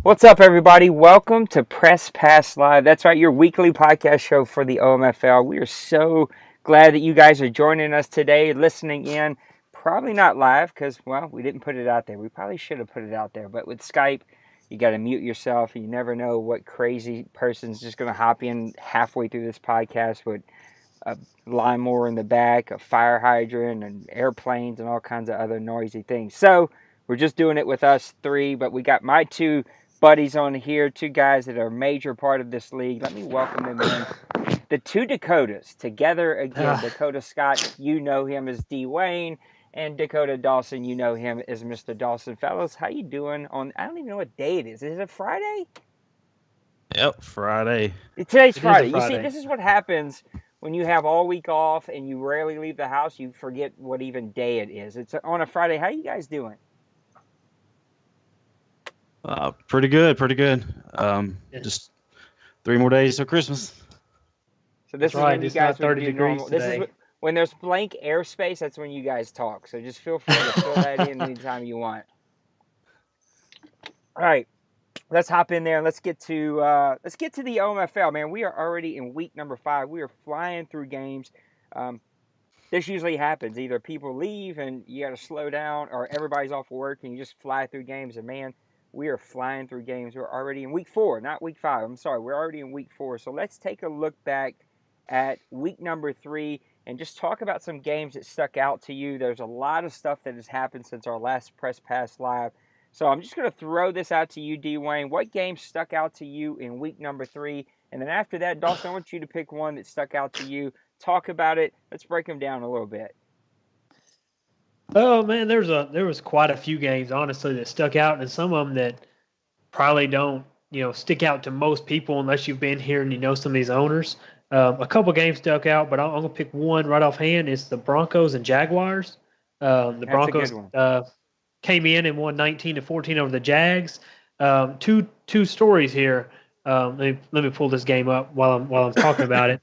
What's up, everybody? Welcome to Press Pass Live. That's right, your weekly podcast show for the OMFL. We are so glad that you guys are joining us today, listening in. Probably not live because, well, we didn't put it out there. We probably should have put it out there. But with Skype, you got to mute yourself. You never know what crazy person's just going to hop in halfway through this podcast with a lawnmower in the back, a fire hydrant, and airplanes, and all kinds of other noisy things. So we're just doing it with us three, but we got my two buddies on here, two guys that are a major part of this league. Let me welcome them in. The two Dakotas together again. Dakota Scott, you know him as D. Wayne, and Dakota Dawson, you know him as Mr. Dawson. Fellas, how you doing on, I don't even know what day it is. Is it Friday? Yep, Friday. Today's Friday. You see, this is what happens when you have all week off and you rarely leave the house. You forget what even day it is. It's on a Friday. How you guys doing? Pretty good. Just 3 more days till Christmas. So this is right. when you It's guys not 30 would do degrees normal. today. This is when there's blank airspace. That's when you guys talk. So just feel free to fill that in anytime you want. All right, let's hop in there and let's get to the OMFL, man. We are already in week number 5. We are flying through games. This usually happens. Either people leave and you got to slow down, or everybody's off work and you just fly through games. And man, we are flying through games. We're already in week 4, not week 5. I'm sorry, we're already in week 4. So let's take a look back at week number 3 and just talk about some games that stuck out to you. There's a lot of stuff that has happened since our last Press Pass Live. So I'm just going to throw this out to you, D. Wayne. What game stuck out to you in week number 3? And then after that, Dawson, I want you to pick one that stuck out to you. Talk about it. Let's break them down a little bit. Oh man, there was quite a few games honestly that stuck out, and some of them that probably don't stick out to most people unless you've been here and you know some of these owners. A couple games stuck out, but I'm gonna pick one right offhand. It's the Broncos and Jaguars. The Broncos came in and won 19-14 over the Jags. Two stories here. Let me pull this game up while I'm talking about it.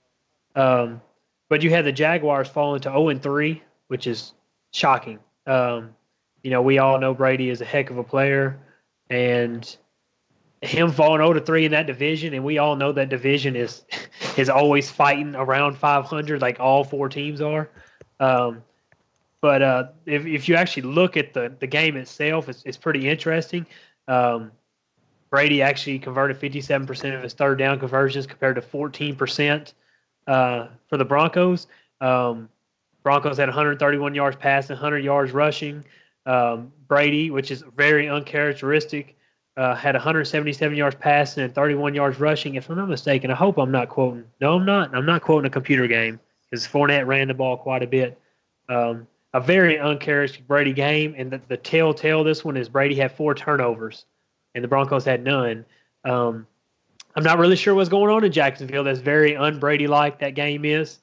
But you had the Jaguars falling to 0-3, which is shocking. We all know Brady is a heck of a player, and him falling 0-3 in that division, and we all know that division is always fighting around 500, like all 4 teams are. But if you actually look at the game itself, it's pretty interesting. Brady actually converted 57% of his third down conversions compared to 14% for the Broncos. Broncos had 131 yards passing, 100 yards rushing. Brady, which is very uncharacteristic, had 177 yards passing and 31 yards rushing. If I'm not mistaken, I hope I'm not quoting. No, I'm not. I'm not quoting a computer game because Fournette ran the ball quite a bit. A very uncharacteristic Brady game, and the telltale this one is Brady had 4 turnovers, and the Broncos had none. I'm not really sure what's going on in Jacksonville. That's very un-Brady-like, that game is.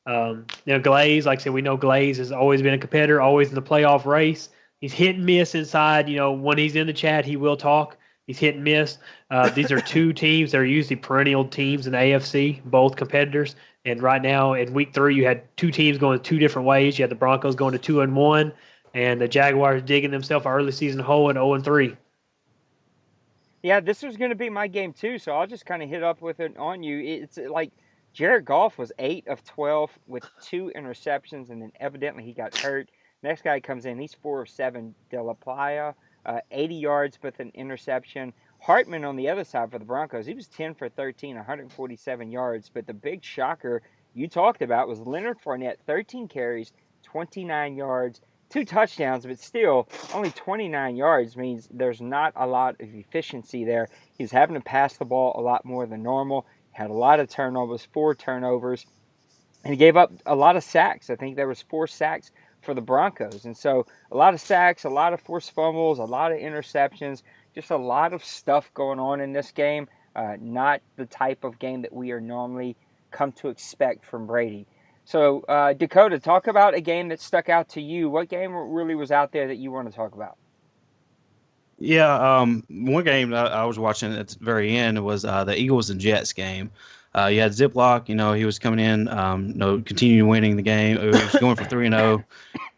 Glaze, like I said, we know Glaze has always been a competitor, always in the playoff race. He's hit and miss inside. When he's in the chat, he will talk. He's hit and miss. These are 2 teams that are usually perennial teams in the AFC, both competitors. And right now in week 3, you had 2 teams going 2 different ways. You had the Broncos going to 2-1, and the Jaguars digging themselves an early season hole at 0-3. Yeah, this was going to be my game too, so I'll just kind of hit up with it on you. It's like Jared Goff was 8 of 12 with 2 interceptions, and then evidently he got hurt. Next guy comes in, he's 4 of 7. De La Playa, 80 yards with an interception. Hartman on the other side for the Broncos, he was 10 for 13, 147 yards. But the big shocker you talked about was Leonard Fournette, 13 carries, 29 yards, 2 touchdowns, but still only 29 yards means there's not a lot of efficiency there. He's having to pass the ball a lot more than normal. Had a lot of turnovers, 4 turnovers, and he gave up a lot of sacks. I think there was 4 sacks for the Broncos. And so a lot of sacks, a lot of forced fumbles, a lot of interceptions, just a lot of stuff going on in this game. Not the type of game that we are normally come to expect from Brady. So, Dakota, talk about a game that stuck out to you. What game really was out there that you want to talk about? Yeah, one game I was watching at the very end was the Eagles and Jets game. You had Ziploc, he was coming in, continuing winning the game. He was going for 3-0.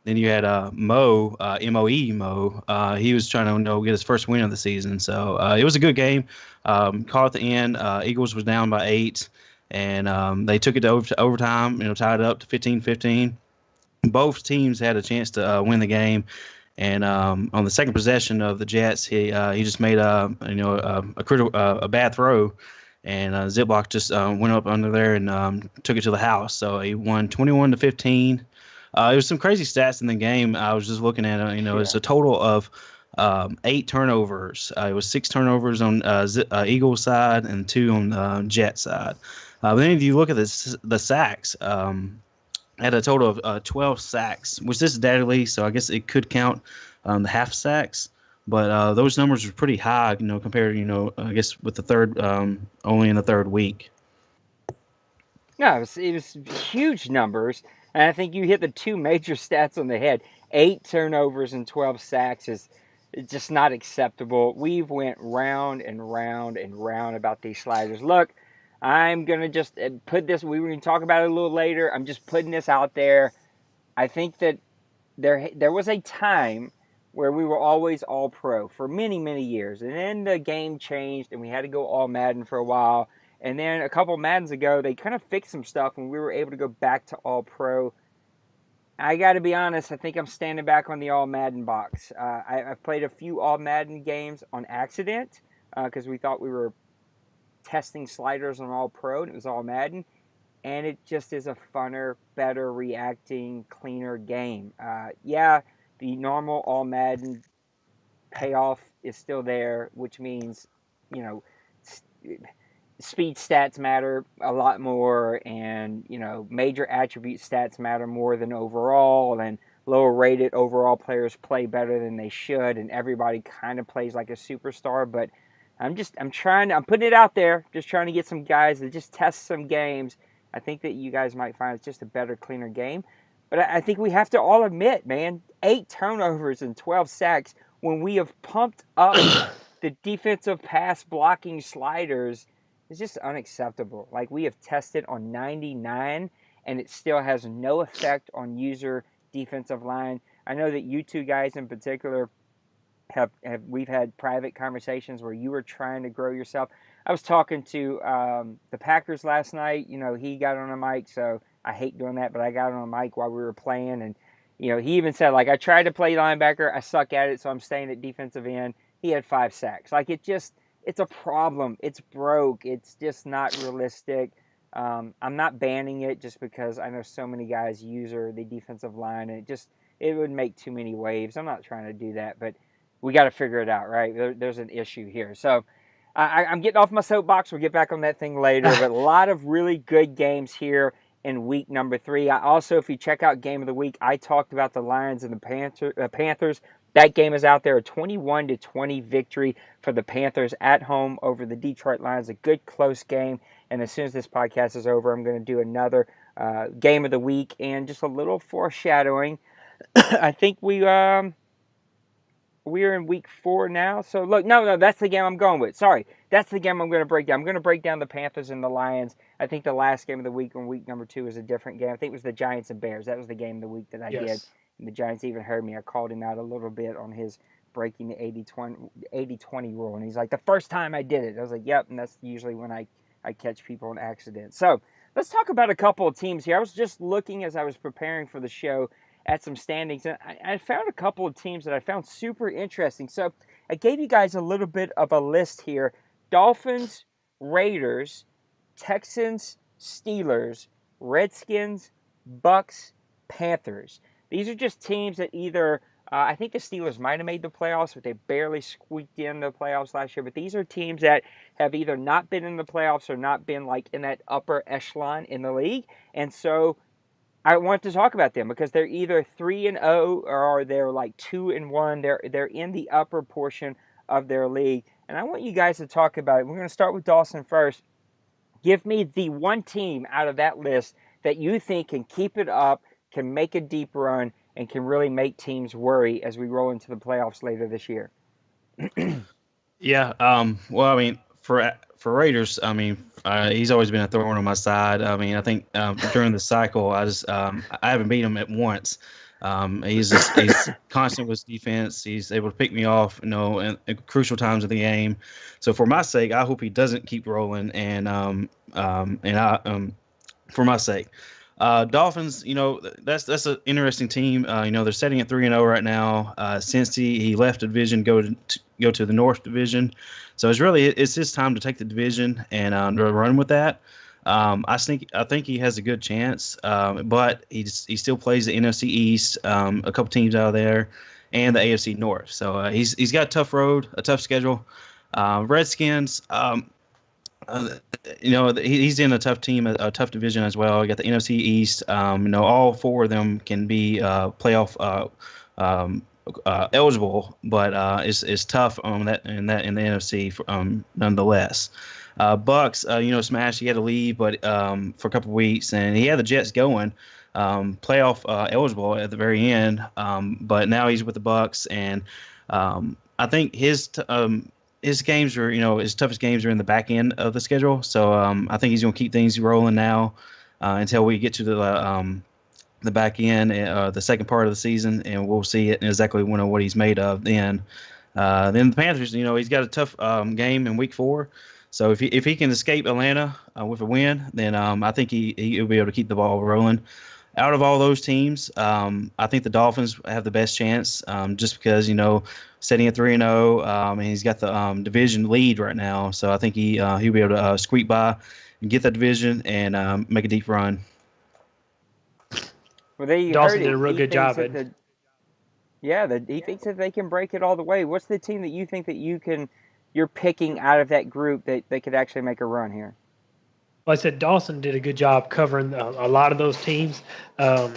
Then you had Mo, M-O-E, Mo. He was trying to get his first win of the season. So it was a good game. Caught at the end. Eagles was down by 8, and they took it to overtime, tied it up to 15-15. Both teams had a chance to win the game. And on the second possession of the Jets, he just made a bad throw, and Ziploc just went up under there and took it to the house. So he won 21-15. It was some crazy stats in the game. I was just looking at it. It's a total of 8 turnovers. It was 6 turnovers on Eagles side and 2 on the Jet side. But then if you look at the sacks, had a total of 12 sacks, which this is data league, so I guess it could count the half sacks. But those numbers were pretty high, compared to, I guess with the third, only in the third week. No, it was huge numbers. And I think you hit the 2 major stats on the head. 8 turnovers and 12 sacks is just not acceptable. We've went round and round and round about these sliders. Look, I'm going to just put this, we were going to talk about it a little later. I'm just putting this out there. I think that there was a time where we were always all pro for many, many years. And then the game changed and we had to go all Madden for a while. And then a couple of Maddens ago, they kind of fixed some stuff and we were able to go back to all pro. I got to be honest, I think I'm standing back on the all Madden box. I've played a few all Madden games on accident because we thought we were testing sliders on all pro and it was all Madden, and it just is a funner, better reacting, cleaner game. The normal all Madden payoff is still there, which means speed stats matter a lot more, and major attribute stats matter more than overall, and lower rated overall players play better than they should, and everybody kind of plays like a superstar. But I'm putting it out there, just trying to get some guys to just test some games. I think that you guys might find it's just a better, cleaner game. But I think we have to all admit, man, 8 turnovers and 12 sacks when we have pumped up the defensive pass blocking sliders is just unacceptable. Like, we have tested on 99 and it still has no effect on user defensive line. I know that you two guys in particular we've had private conversations where you were trying to grow yourself. I was talking to the Packers last night. He got on a mic, so I hate doing that, but I got on a mic while we were playing, and he even said, like, I tried to play linebacker, I suck at it, so I'm staying at defensive end. He had 5 sacks. Like, it's a problem. It's broke. It's just not realistic. I'm not banning it just because I know so many guys use the defensive line, and it would make too many waves. I'm not trying to do that, but we got to figure it out, right? There's an issue here. So I'm getting off my soapbox. We'll get back on that thing later. But a lot of really good games here in week number 3. I also, if you check out Game of the Week, I talked about the Lions and the Panthers. That game is out there, a 21-20 victory for the Panthers at home over the Detroit Lions. A good, close game. And as soon as this podcast is over, I'm going to do another Game of the Week and just a little foreshadowing. I think we're in week 4 now. So, look, no, that's the game I'm going with. Sorry, that's the game I'm going to break down. I'm going to break down the Panthers and the Lions. I think the last game of the week on week number 2 is a different game. I think it was the Giants and Bears. That was the game of the week that I did. And the Giants even heard me. I called him out a little bit on his breaking the 80-20 rule. And he's like, the first time I did it. I was like, yep, and that's usually when I catch people on accident. So, let's talk about a couple of teams here. I was just looking as I was preparing for the show at some standings, and I found a couple of teams that I found super interesting. So I gave you guys a little bit of a list here. Dolphins, Raiders, Texans, Steelers, Redskins, Bucks, Panthers. These are just teams that either, I think the Steelers might have made the playoffs, but they barely squeaked in the playoffs last year. But these are teams that have either not been in the playoffs or not been like in that upper echelon in the league. And so I want to talk about them because they're either 3-0 or they're like 2-1. They're in the upper portion of their league, and I want you guys to talk about it. We're going to start with Dawson first. Give me the one team out of that list that you think can keep it up, can make a deep run, and can really make teams worry as we roll into the playoffs later this year. Yeah. Well, I mean, for Raiders, I mean, he's always been a thorn on my side. I mean, I think during the cycle, I haven't beat him at once. He's constant with his defense. He's able to pick me off, at crucial times of the game. So for my sake, I hope he doesn't keep rolling, for my sake. Dolphins, that's an interesting team. They're setting at 3-0 right now. Since he left the division, go to the North Division, so it's his time to take the division and run with that. I think he has a good chance, but he still plays the NFC East, a couple teams out of there, and the AFC North. So he's got a tough road, a tough schedule. Redskins. He's in a tough team, a tough division as well. You got the NFC East. All four of them can be playoff eligible, but it's tough on that in the NFC nonetheless. Bucks, smash. He had to leave, but for a couple of weeks, and he had the Jets going, playoff eligible at the very end. But now he's with the Bucks, and I think his games are, his toughest games are in the back end of the schedule. So I think he's going to keep things rolling now until we get to the back end, the second part of the season, and we'll see it exactly what he's made of then. Then the Panthers, he's got a tough game in Week 4. So if he can escape Atlanta with a win, then I think he'll be able to keep the ball rolling. Out of all those teams, I think the Dolphins have the best chance, just because setting at 3-0, and he's got the division lead right now. So I think he'll be able to squeak by and get that division and make a deep run. Well, they Dawson did a real good job. He thinks that they can break it all the way. What's the team that you think that you're picking out of that group that they could actually make a run here? Well, I said Dawson did a good job covering a lot of those teams. I'm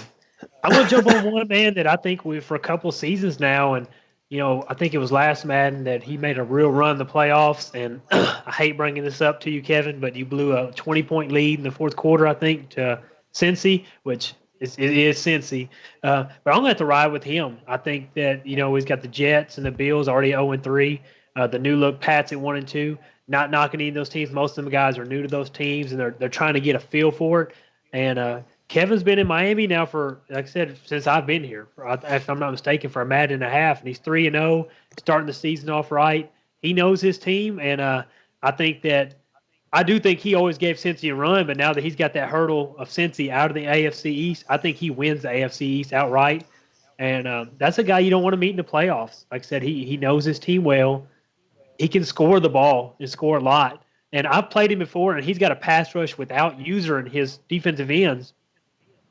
going to jump on one man that I think for a couple seasons now, and I think it was last Madden that he made a real run in the playoffs. And I hate bringing this up to you, Kevin, but you blew a 20-point lead in the fourth quarter, I think, to Cincy, which it is Cincy. But I'm going to have to ride with him. I think that he's got the Jets and the Bills already 0-3. The new look Pats at 1-2. Not knocking any of those teams. Most of them guys are new to those teams, and they're trying to get a feel for it. And Kevin's been in Miami now for, like I said, since I've been here, if I'm not mistaken, for a Madden and a half. And he's 3-0, starting the season off right. He knows his team, and I do think he always gave Cincy a run, but now that he's got that hurdle of Cincy out of the AFC East, I think he wins the AFC East outright. And that's a guy you don't want to meet in the playoffs. Like I said, he knows his team well. He can score the ball and score a lot. And I've played him before, and he's got a pass rush without user in his defensive ends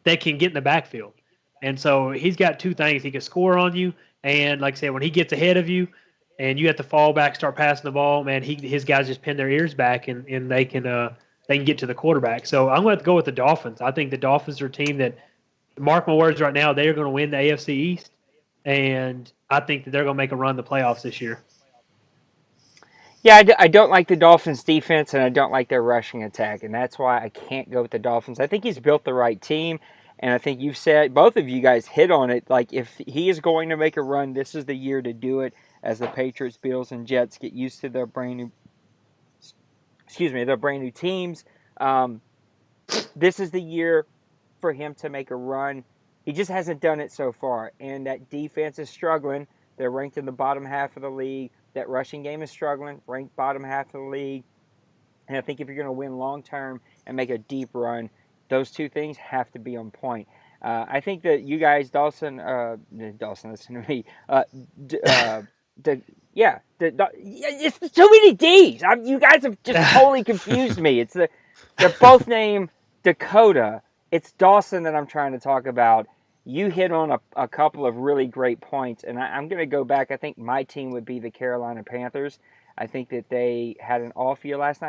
that can get in the backfield. And so he's got two things. He can score on you, and like I said, when he gets ahead of you and you have to fall back, start passing the ball, man, his guys just pin their ears back, and they can get to the quarterback. So I'm going to have to go with the Dolphins. I think the Dolphins are a team that, mark my words right now, they are going to win the AFC East, and I think that they're going to make a run the playoffs this year. Yeah, I don't like the Dolphins' defense, and I don't like their rushing attack, and that's why I can't go with the Dolphins. I think he's built the right team, and I think you've said, both of you guys hit on it, like if he is going to make a run, this is the year to do it as the Patriots, Bills, and Jets get used to their brand new teams. This is the year for him to make a run. He just hasn't done it so far, and that defense is struggling. They're ranked in the bottom half of the league. That rushing game is struggling, ranked bottom half of the league. And I think if you're going to win long term and make a deep run, those two things have to be on point. I think that you guys, Dawson, listen to me. It's too many D's. You guys have just totally confused me. They're both named Dakota. It's Dawson that I'm trying to talk about. You hit on a couple of really great points, and I'm going to go back. I think my team would be the Carolina Panthers. I think that they had an off year last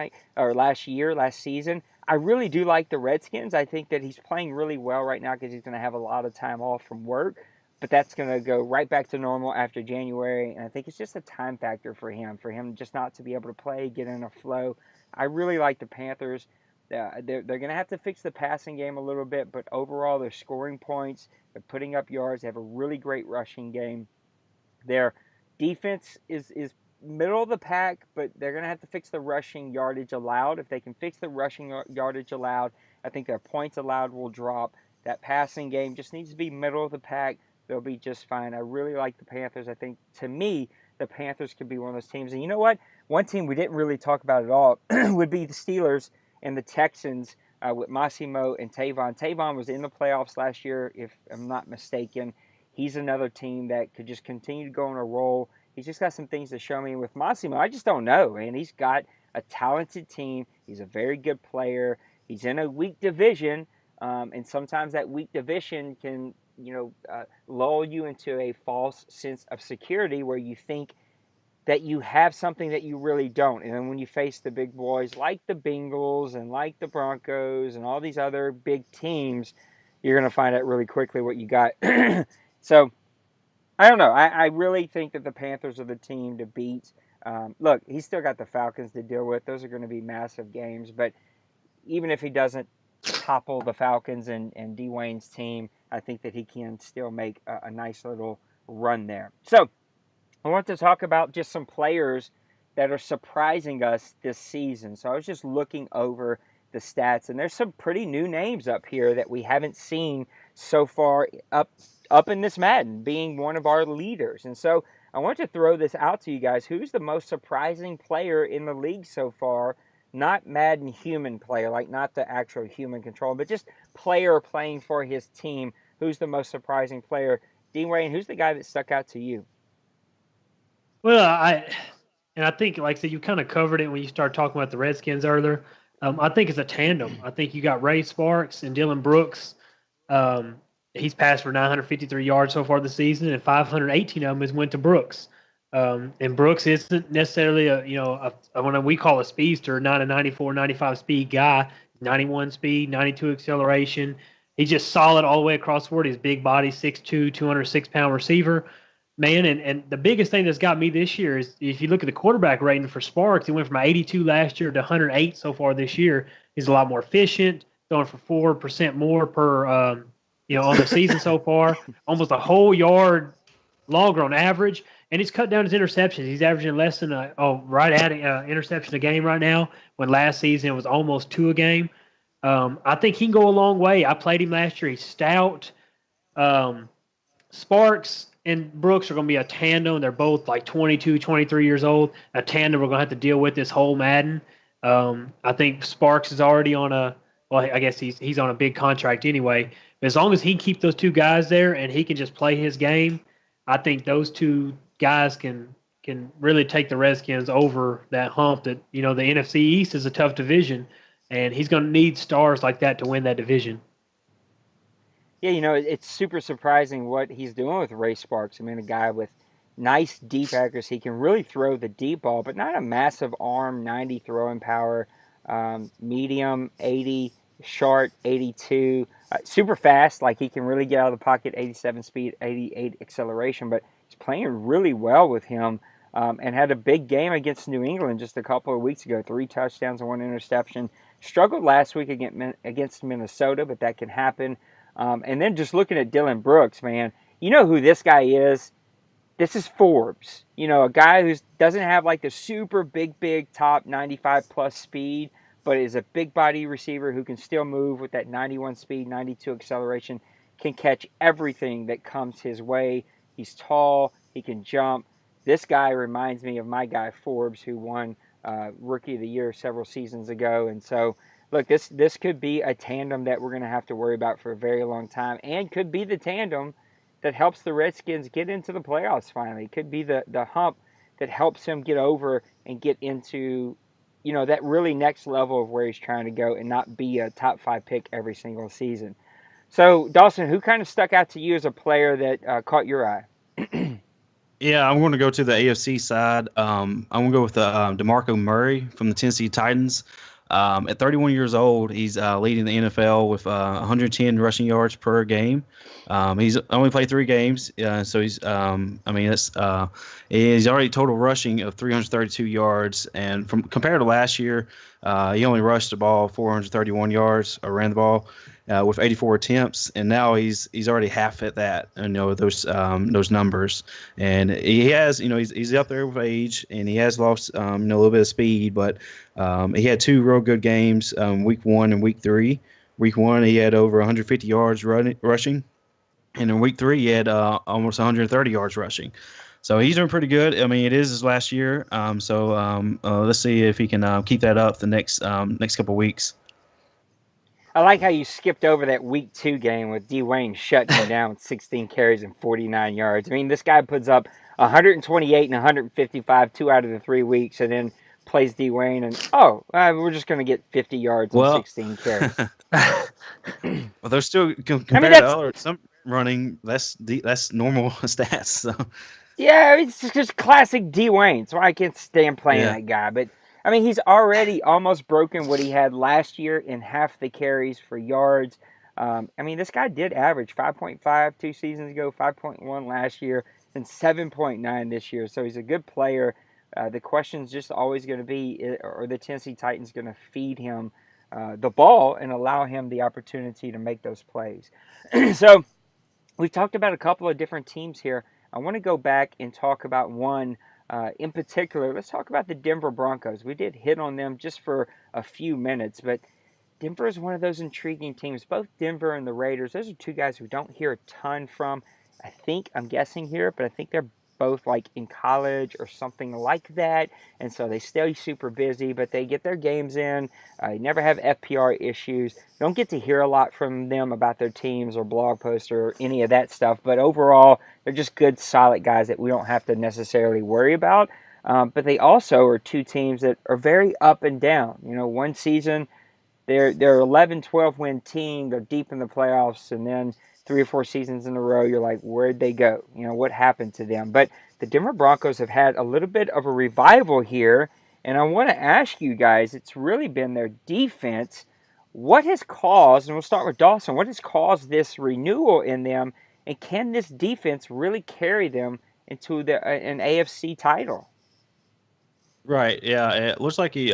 season. I really do like the Redskins. I think that he's playing really well right now because he's going to have a lot of time off from work, but that's going to go right back to normal after January, and I think it's just a time factor for him just not to be able to play, get in a flow. I really like the Panthers. They're going to have to fix the passing game a little bit, but overall they're scoring points. They're putting up yards. They have a really great rushing game. Their defense is middle of the pack, but they're going to have to fix the rushing yardage allowed. If they can fix the rushing yardage allowed, I think their points allowed will drop. That passing game just needs to be middle of the pack. They'll be just fine. I really like the Panthers. I think, to me, the Panthers could be one of those teams. And you know what? One team we didn't really talk about at all would be the Steelers and the Texans with Massimo and Tavon. Tavon was in the playoffs last year, if I'm not mistaken. He's another team that could just continue to go on a roll. He's just got some things to show me. With Massimo, I just don't know, man. He's got a talented team. He's a very good player. He's in a weak division, and sometimes that weak division can, lull you into a false sense of security where you think that you have something that you really don't. And then when you face the big boys like the Bengals and like the Broncos and all these other big teams, you're going to find out really quickly what you got. So, I don't know. I really think that the Panthers are the team to beat. Look, he's still got the Falcons to deal with. Those are going to be massive games. But even if he doesn't topple the Falcons and Dwayne's team, I think that he can still make a nice little run there. So, I want to talk about just some players that are surprising us this season. So I was just looking over the stats, and there's some pretty new names up here that we haven't seen so far up in this Madden, being one of our leaders. And so I want to throw this out to you guys. Who's the most surprising player in the league so far? Not Madden human player, like not the actual human control, but just player playing for his team. Who's the most surprising player? Dean Wayne, who's the guy that stuck out to you? Well, I think, like I said, you kind of covered it when you started talking about the Redskins earlier. I think it's a tandem. I think you got Ray Sparks and Dylan Brooks. He's passed for 953 yards so far this season, and 518 of them has went to Brooks. And Brooks isn't necessarily what we call a speedster, not a 94, 95 speed guy. 91 speed, 92 acceleration. He's just solid all the way across the board. He's big body, 6'2", 206-pound receiver. Man, and the biggest thing that's got me this year is if you look at the quarterback rating for Sparks, he went from 82 last year to 108 so far this year. He's a lot more efficient, throwing for 4% more per on the season so far, almost a whole yard longer on average. And he's cut down his interceptions. He's averaging less than right at interception a game right now, when last season it was almost 2 a game. I think he can go a long way. I played him last year. He's stout. Sparks and Brooks are going to be a tandem. They're both like 22, 23 years old. A tandem we're going to have to deal with this whole Madden. I think Sparks is already on I guess he's on a big contract anyway. But as long as he can keep those two guys there and he can just play his game, I think those two guys can really take the Redskins over that hump that, the NFC East is a tough division, and he's going to need stars like that to win that division. Yeah, it's super surprising what he's doing with Ray Sparks. I mean, a guy with nice deep accuracy. He can really throw the deep ball, but not a massive arm, 90 throwing power, medium, 80, short, 82, super fast. Like, he can really get out of the pocket, 87 speed, 88 acceleration, but he's playing really well with him, and had a big game against New England just a couple of weeks ago, 3 touchdowns and 1 interception. Struggled last week against Minnesota, but that can happen. And then just looking at Dylan Brooks, man, you know who this guy is? This is Forbes. A guy who doesn't have like the super big top 95 plus speed, but is a big body receiver who can still move with that 91 speed, 92 acceleration, can catch everything that comes his way. He's tall, he can jump. This guy reminds me of my guy Forbes, who won Rookie of the Year several seasons ago. And so, look, this could be a tandem that we're going to have to worry about for a very long time, and could be the tandem that helps the Redskins get into the playoffs finally. It could be the hump that helps him get over and get into, that really next level of where he's trying to go and not be a top 5 pick every single season. So, Dawson, who kind of stuck out to you as a player that caught your eye? Yeah, I'm going to go to the AFC side. I'm going to go with DeMarco Murray from the Tennessee Titans. At 31 years old, he's leading the NFL with 110 rushing yards per game. He's only played 3 games, so he's he's already total rushing of 332 yards. And compared to last year, he only rushed the ball 431 yards, or ran the ball with 84 attempts, and now he's already half at that. Those numbers, and he has he's up there with age, and he has lost a little bit of speed, but he had 2 real good games, week 1 and week 3. Week 1 he had over 150 yards rushing, And in week 3, he had almost 130 yards rushing. So he's doing pretty good. I mean, it is his last year. Let's see if he can keep that up the next couple weeks. I like how you skipped over that week 2 game with D. Wayne shutting him down with 16 carries and 49 yards. I mean, this guy puts up 128 and 155 2 out of the 3 weeks, and then plays D. Wayne, and we're just going to get 50 yards and Well, 16 carries. well, they're still compared to other some running. That's normal stats. So. Yeah, it's just classic D. Wayne. So I can't stand playing that guy. But I mean, he's already almost broken what he had last year in half the carries for yards. I mean, this guy did average 5.5 2 seasons ago, 5.1 last year, and 7.9 this year. So he's a good player. The question's just always going to be, are the Tennessee Titans going to feed him the ball and allow him the opportunity to make those plays? So we've talked about a couple of different teams here. I want to go back and talk about one in particular. Let's talk about the Denver Broncos. We did hit on them just for a few minutes, but Denver is one of those intriguing teams. Both Denver and the Raiders, those are two guys we don't hear a ton from. I'm guessing here, but I think they're both like in college or something like that, and so they stay super busy, but they get their games in. Never have FPR issues. Don't get to hear a lot from them about their teams or blog posts or any of that stuff, but overall, they're just good, solid guys that we don't have to necessarily worry about. But they also are two teams that are very up and down. You know, one season they're 11, 12 win team. They're deep in the playoffs, and then 3 or 4 seasons in a row, you're like, where'd they go? You know, what happened to them? But the Denver Broncos have had a little bit of a revival here, and I want to ask you guys, it's really been their defense. What has caused, and we'll start with Dawson, what has caused this renewal in them, and can this defense really carry them into an AFC title? Right. Yeah. It looks like he's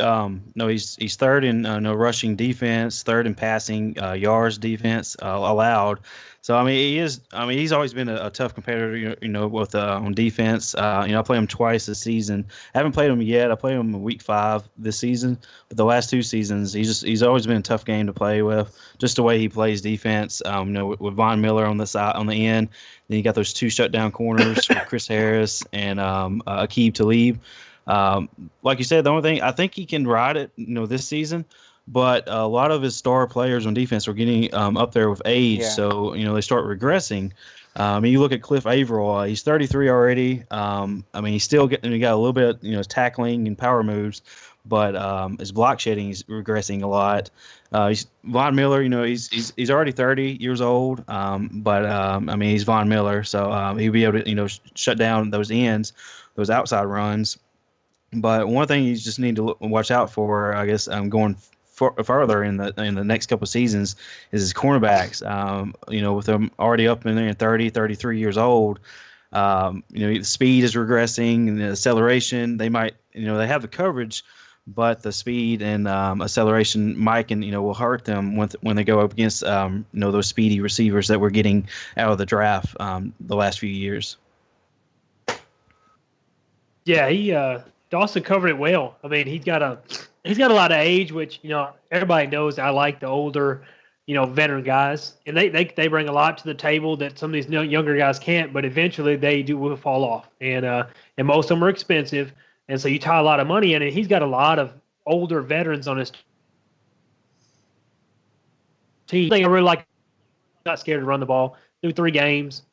third in rushing defense, third in passing yards defense allowed. So I mean he is. I mean he's always been a tough competitor. With on defense. I played him twice this season. I haven't played him yet. I played him in week 5 this season, but the last 2 seasons he's always been a tough game to play with. Just the way he plays defense. With Von Miller on the side on the end. Then you got those 2 shutdown corners with Chris Harris and Aqib Talib. Like you said, the only thing I think he can ride it, this season, but a lot of his star players on defense are getting up there with age, so they start regressing. You look at Cliff Averill; he's 33 already. I mean, he's still got a little bit, tackling and power moves, but his block shedding is regressing a lot. Von Miller, he's already 30 years old, but I mean, he's Von Miller, so he'll be able to shut down those ends, those outside runs. But one thing you just need to watch out for, I guess, going further in the next couple of seasons is his cornerbacks. With them already up in there 30, 33 years old, the speed is regressing and the acceleration. They might, they have the coverage, but the speed and acceleration might will hurt them when they go up against those speedy receivers that we're getting out of the draft the last few years. Yeah, Dawson covered it well. I mean, he's got a lot of age, which everybody knows. I like the older, veteran guys, and they bring a lot to the table that some of these younger guys can't. But eventually, they will fall off, and most of them are expensive, and so you tie a lot of money in it. He's got a lot of older veterans on his team. I really like. Not scared to run the ball. Through 3 games,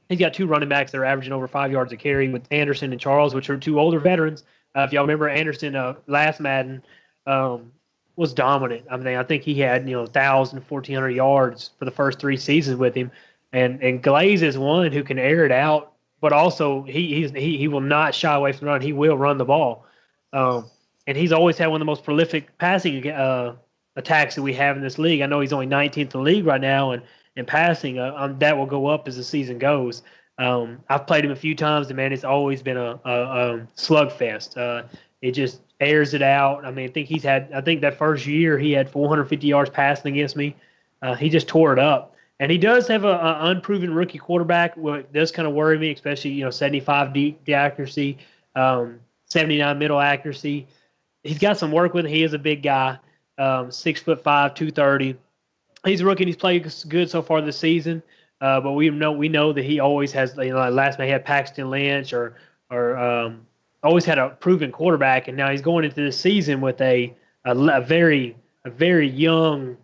he's got 2 running backs that are averaging over 5 yards a carry with Anderson and Charles, which are 2 older veterans. If y'all remember, Anderson last Madden was dominant. I mean, I think he had 1,000, 1,400 yards for the first 3 seasons with him, and Glaze is one who can air it out, but also he will not shy away from the run. He will run the ball, and he's always had one of the most prolific passing attacks that we have in this league. I know he's only 19th in the league right now, and in passing, that will go up as the season goes. I've played him a few times, and man, it's always been a slugfest. It just airs it out. I mean, I think that first year he had 450 yards passing against me. He just tore it up. And he does have an unproven rookie quarterback, what does kind of worry me, especially, 75 deep accuracy, 79 middle accuracy. He's got some work with him. He is a big guy, 6'5", 230. He's a rookie and he's played good so far this season. But we know that he always has, last night he had Paxton Lynch or always had a proven quarterback, and now he's going into this season with a very young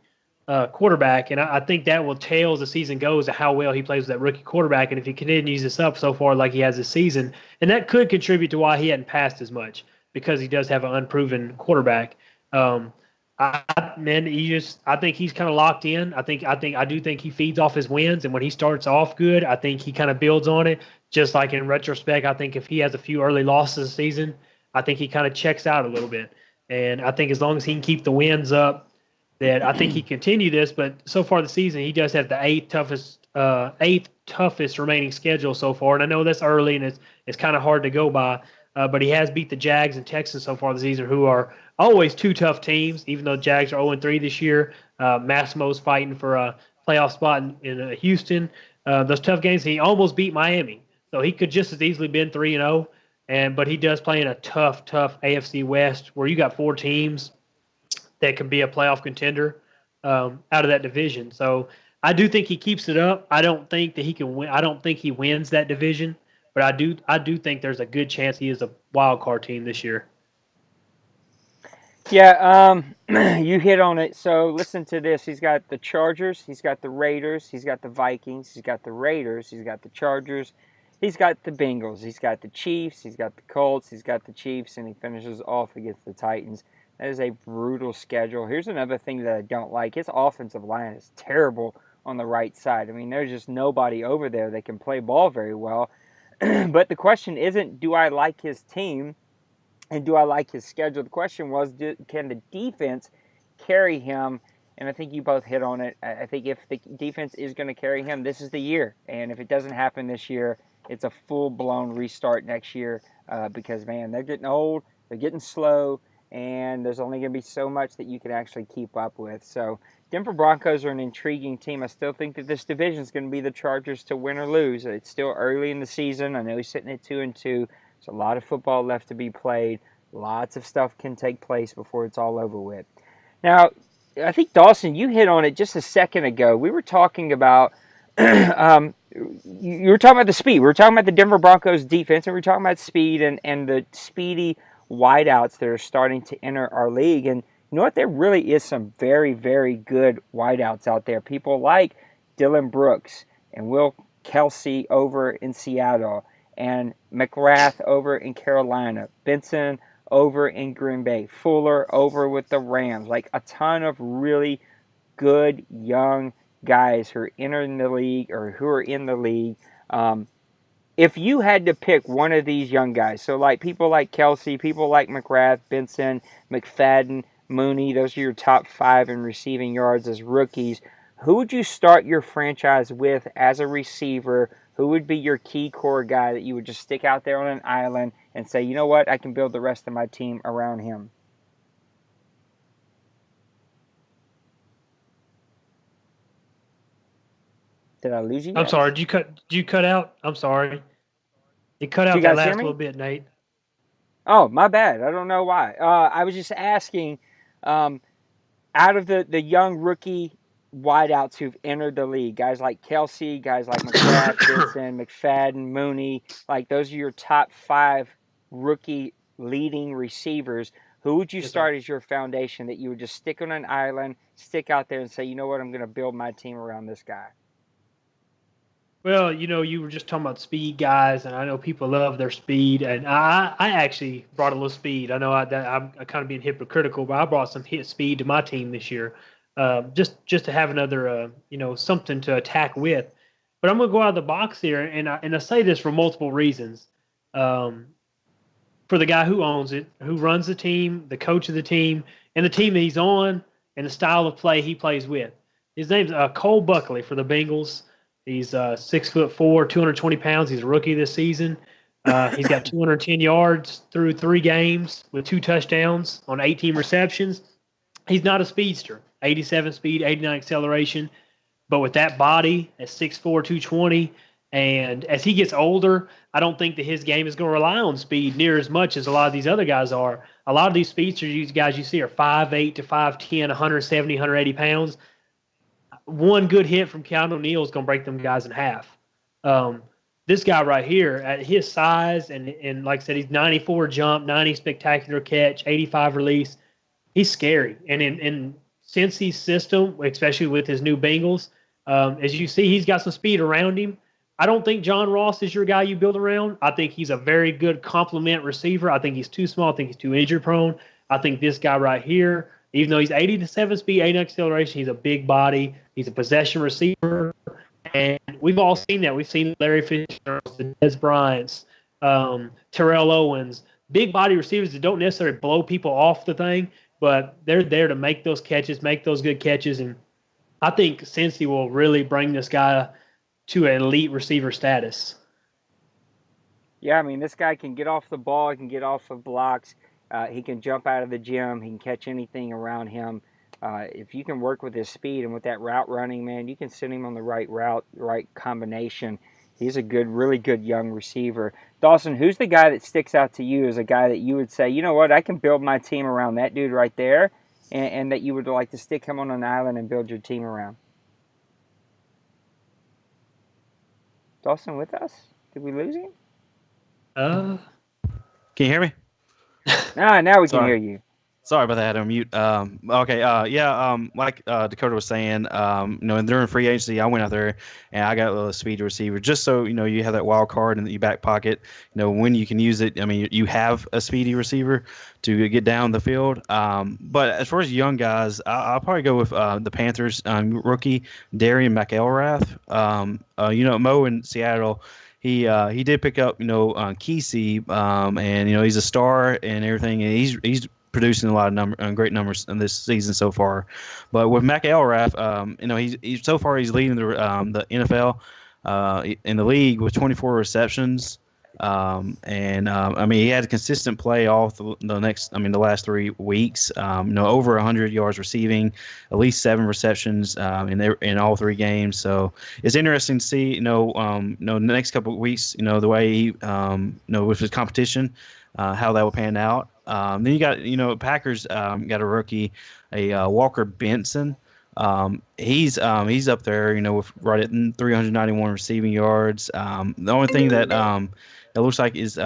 quarterback, and I think that will tell as the season goes how well he plays with that rookie quarterback, and if he continues this up so far like he has this season, and that could contribute to why he hadn't passed as much because he does have an unproven quarterback. I think he's kind of locked in. I do think he feeds off his wins, and when he starts off good, I think he kind of builds on it. Just like in retrospect, I think if he has a few early losses this season, I think he kind of checks out a little bit. And I think as long as he can keep the wins up, that I think he continue this. But so far this season, he does have the eighth toughest remaining schedule so far. And I know that's early and it's kind of hard to go by. But he has beat the Jags and Texans so far this season, who are always two tough teams. Even though Jags are 0-3 this year, Massimo's fighting for a playoff spot in Houston. Those tough games, he almost beat Miami, so he could just as easily been 3-0. But he does play in a tough AFC West where you got four teams that can be a playoff contender out of that division. So I do think he keeps it up. I don't think that he can win. I don't think he wins that division, but I do think there's a good chance he is a wild card team this year. Yeah, you hit on it. So listen to this. He's got the Chargers, he's got the Raiders, he's got the Vikings, he's got the Raiders, he's got the Chargers, he's got the Bengals, he's got the Chiefs, he's got the Colts, he's got the Chiefs, and he finishes off against the Titans. That is a brutal schedule. Here's another thing that I don't like. His offensive line is terrible on the right side. I mean, there's just nobody over there that can play ball very well. But the question isn't, do I like his team and do I like his schedule? The question was, can the defense carry him? And I think you both hit on it. I think if the defense is going to carry him, this is the year. And if it doesn't happen this year, it's a full-blown restart next year because, man, they're getting old, they're getting slow, and there's only going to be so much that you can actually keep up with. So Denver Broncos are an intriguing team. I still think that this division is going to be the Chargers to win or lose. It's still early in the season. I know he's sitting at 2-2. There's a lot of football left to be played. Lots of stuff can take place before it's all over with. Now, I think, Dawson, you hit on it just a second ago. We were talking about you were talking about the speed. We were talking about the Denver Broncos defense, and we were talking about speed and the speedy wideouts that are starting to enter our league. And you know what? There really is some very, very good wideouts out there. People like Dylan Brooks and Will Kelsey over in Seattle, and McGrath over in Carolina, Benson over in Green Bay, Fuller over with the Rams. Like a ton of really good young guys who are entering the league or who are in the league. If you had to pick one of these young guys, so like people like Kelsey, people like McGrath, Benson, McFadden, Mooney, those are your top 5 in receiving yards as rookies, who would you start your franchise with as a receiver? Who would be your key core guy that you would just stick out there on an island and say, you know what, I can build the rest of my team around him? Did I lose you guys? I'm sorry. Did you cut out? I'm sorry. You cut out you that guys hear last me? little bit, Nate. Oh, my bad. I don't know why. I was just asking, out of the young rookie wideouts who've entered the league, guys like Kelsey, guys like McGrath, Benson, McFadden, Mooney, like those are your top 5 rookie leading receivers. Who would you start as your foundation that you would just stick on an island, stick out there and say, you know what, I'm going to build my team around this guy? Well, you were just talking about speed guys, and I know people love their speed, and I actually brought a little speed. I know I'm kind of being hypocritical, but I brought some hit speed to my team this year, just to have another, something to attack with. But I'm going to go out of the box here, and I say this for multiple reasons. For the guy who owns it, who runs the team, the coach of the team, and the team that he's on, and the style of play he plays with. His name's Cole Buckley for the Bengals. He's 6'4", 220 pounds. He's a rookie this season. He's got 210 yards through 3 games with 2 touchdowns on 18 receptions. He's not a speedster. 87 speed, 89 acceleration. But with that body at 6'4", 220, and as he gets older, I don't think that his game is going to rely on speed near as much as a lot of these other guys are. A lot of these speedsters, these guys you see are 5'8" to 5'10", 170, 180 pounds. one good hit from Keanu O'Neal is going to break them guys in half. This guy right here, at his size, and like I said, he's 94 jump, 90 spectacular catch, 85 release. He's scary. And in Cincy's system, especially with his new Bengals, as you see, he's got some speed around him. I don't think John Ross is your guy you build around. I think he's a very good complement receiver. I think he's too small. I think he's too injury prone. I think this guy right here, even though he's 87 speed, 80 acceleration, he's a big body. He's a possession receiver. And we've all seen that. We've seen Larry Fitzgerald, the Des Bryants, Terrell Owens, big body receivers that don't necessarily blow people off the thing, but they're there to make those catches, make those good catches. And I think Cincy will really bring this guy to an elite receiver status. Yeah, I mean, this guy can get off the ball. He can get off of blocks. He can jump out of the gym. He can catch anything around him. If you can work with his speed and with that route running, man, you can send him on the right route, right combination. He's a good, really good young receiver. Dawson, who's the guy that sticks out to you as a guy that you would say, you know what, I can build my team around that dude right there, and that you would like to stick him on an island and build your team around? Dawson with us? Did we lose him? Can you hear me? Now we can Sorry. hear you. Sorry about that. I had on mute. Okay. Like Dakota was saying, during free agency, I went out there and I got a speed receiver just so, you have that wild card in your back pocket, when you can use it. I mean, you have a speedy receiver to get down the field. But as far as young guys, I'll probably go with the Panthers rookie, Darian McElrath. Mo in Seattle, he did pick up, Kesey, and, he's a star and everything. And he's producing a lot of great numbers in this season so far. But with McElrath, he's so far he's leading the NFL in the league with 24 receptions. He had a consistent play all the last 3 weeks. Over 100 yards receiving, at least 7 receptions in all 3 games. So it's interesting to see, the next couple of weeks, the way he, with his competition, how that will pan out. Then you got, Packers got a rookie, Walker Benson. He's up there, with right at 391 receiving yards. The only thing that it looks like is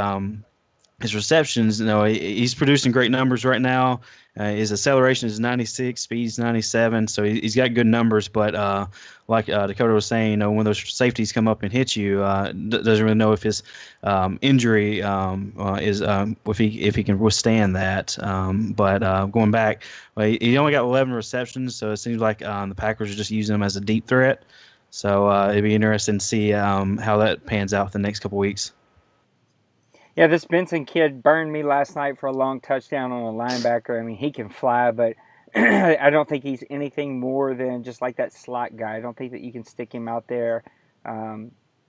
his receptions. He's producing great numbers right now. His acceleration is 96, speed's 97, so he's got good numbers. But like Dakota was saying, when those safeties come up and hit you, doesn't really know if his injury is if he can withstand that. But going back, he only got 11 receptions, so it seems like the Packers are just using him as a deep threat. So it'd be interesting to see how that pans out for the next couple weeks. Yeah, this Benson kid burned me last night for a long touchdown on a linebacker. I mean, he can fly, but I don't think he's anything more than just like that slot guy. I don't think that you can stick him out there.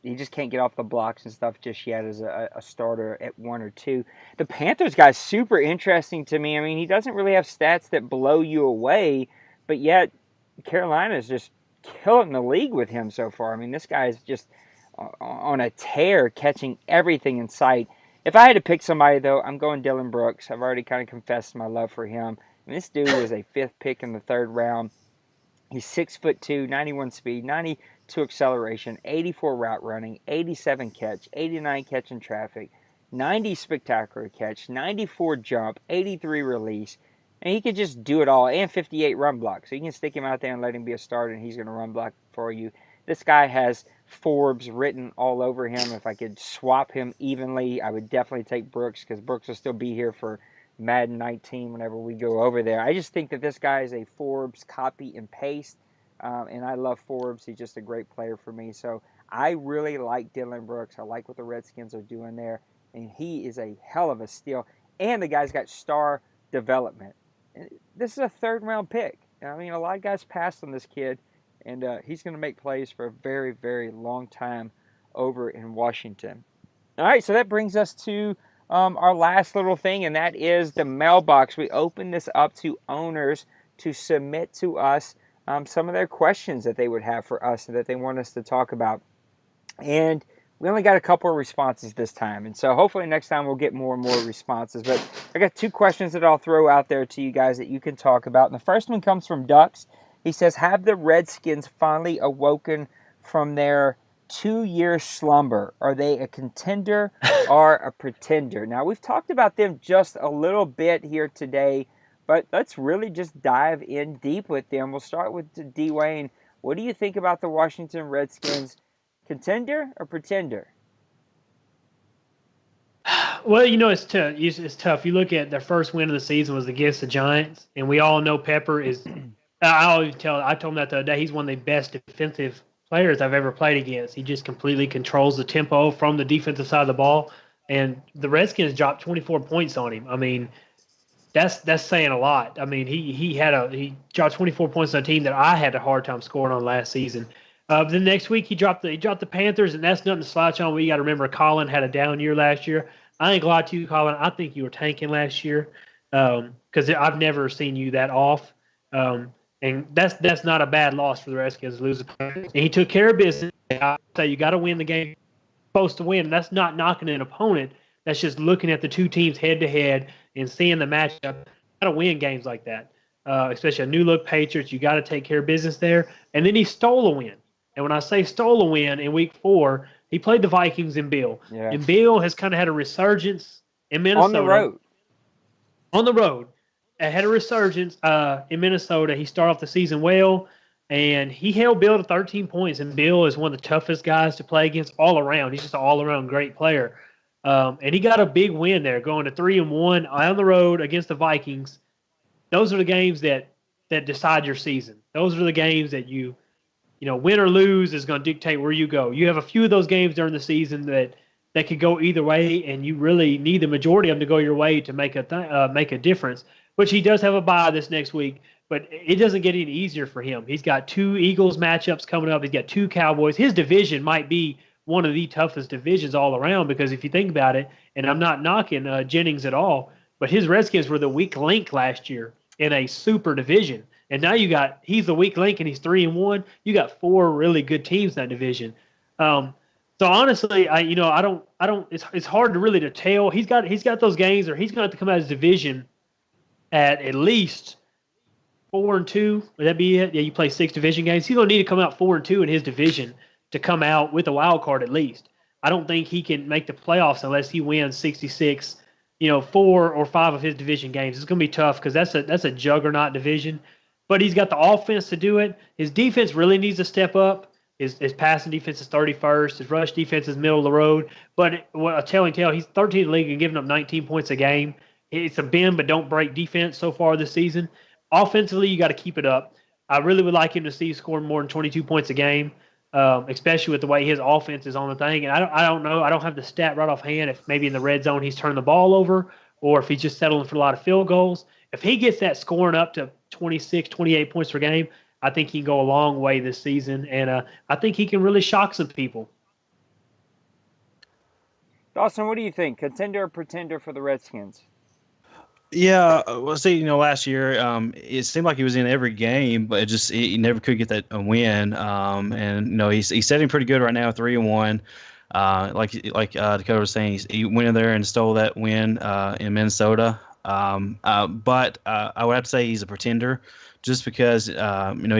He just can't get off the blocks and stuff just yet as a starter at 1 or 2. The Panthers guy's super interesting to me. I mean, he doesn't really have stats that blow you away, but yet Carolina's just killing the league with him so far. I mean, this guy is just on a tear, catching everything in sight. If I had to pick somebody, though, I'm going Dylan Brooks. I've already kind of confessed my love for him. I mean, this dude was a 5th pick in the 3rd round. He's 6'2", 91 speed, 92 acceleration, 84 route running, 87 catch, 89 catch in traffic, 90 spectacular catch, 94 jump, 83 release. And he could just do it all, and 58 run block. So you can stick him out there and let him be a starter, and he's going to run block for you. This guy has Forbes written all over him. If I could swap him evenly, I would definitely take Brooks, because Brooks will still be here for Madden 19 whenever we go over there. I just think that this guy is a Forbes copy and paste, and I love Forbes. He's just a great player for me. So I really like Dylan Brooks. I like what the Redskins are doing there, and he is a hell of a steal. And the guy's got star development. This is a 3rd round pick. I mean, a lot of guys passed on this kid, and he's going to make plays for a very, very long time over in Washington. All right, so that brings us to our last little thing, and that is the mailbox. We open this up to owners to submit to us some of their questions that they would have for us and that they want us to talk about. And we only got a couple of responses this time, and so hopefully next time we'll get more and more responses. But I got 2 questions that I'll throw out there to you guys that you can talk about. And the first one comes from Ducks. He says, have the Redskins finally awoken from their 2-year slumber? Are they a contender or a pretender? Now, we've talked about them just a little bit here today, but let's really just dive in deep with them. We'll start with Dwayne. What do you think about the Washington Redskins? Contender or pretender? Well, it's tough. It's tough. You look at their first win of the season was against the Giants, and we all know Pepper is. I told him that the other day. He's one of the best defensive players I've ever played against. He just completely controls the tempo from the defensive side of the ball, and the Redskins dropped 24 points on him. I mean, that's saying a lot. I mean, he dropped 24 points on a team that I had a hard time scoring on last season. The next week he dropped the Panthers, and that's nothing to slouch on. We got to remember Colin had a down year last year. I ain't gonna lie to you, Colin. I think you were tanking last year because I've never seen you that off. And that's not a bad loss for the Redskins to lose. And he took care of business. I say you got to win the game you're supposed to win. And that's not knocking an opponent. That's just looking at the two teams head to head and seeing the matchup. You got to win games like that, especially a new look Patriots. You got to take care of business there. And then he stole a win. And when I say stole a win in Week 4, he played the Vikings in Bill. Yeah. And Bill has kind of had a resurgence in Minnesota. On the road. Had a resurgence in Minnesota. He started off the season well, and he held Bill to 13 points. And Bill is one of the toughest guys to play against all around. He's just an all-around great player. And he got a big win there, going to 3-1 on the road against the Vikings. Those are the games that decide your season. Those are the games that you win or lose is going to dictate where you go. You have a few of those games during the season that could go either way, and you really need the majority of them to go your way to make a difference. Which he does have a bye this next week, but it doesn't get any easier for him. He's got 2 Eagles matchups coming up. He's got 2 Cowboys. His division might be one of the toughest divisions all around because if you think about it, and I'm not knocking Jennings at all, but his Redskins were the weak link last year in a super division. And now he's the weak link and he's 3-1. You got 4 really good teams in that division. So honestly, I don't. It's hard to really to tell. He's got those games, or he's going to have to come out of his division at least 4-2. Would that be it? Yeah, you play 6 division games. He's going to need to come out 4-2 in his division to come out with a wild card at least. I don't think he can make the playoffs unless he wins 66, 4 or 5 of his division games. It's going to be tough because that's a juggernaut division. But he's got the offense to do it. His defense really needs to step up. His passing defense is 31st. His rush defense is middle of the road. But a telling tale, he's 13th in the league and giving up 19 points a game. It's a bend but don't break defense so far this season. Offensively, you got to keep it up. I really would like him to see scoring more than 22 points a game, especially with the way his offense is on the thing. And I don't know. I don't have the stat right offhand if maybe in the red zone he's turning the ball over or if he's just settling for a lot of field goals. If he gets that scoring up to 26, 28 points per game, I think he can go a long way this season. And I think he can really shock some people. Dawson, what do you think? Contender or pretender for the Redskins? Yeah, well, see, last year it seemed like he was in every game, but he never could get that win. And he's sitting pretty good right now, 3-1. Like Dakota was saying, he went in there and stole that win in Minnesota. But I would have to say he's a pretender, just because he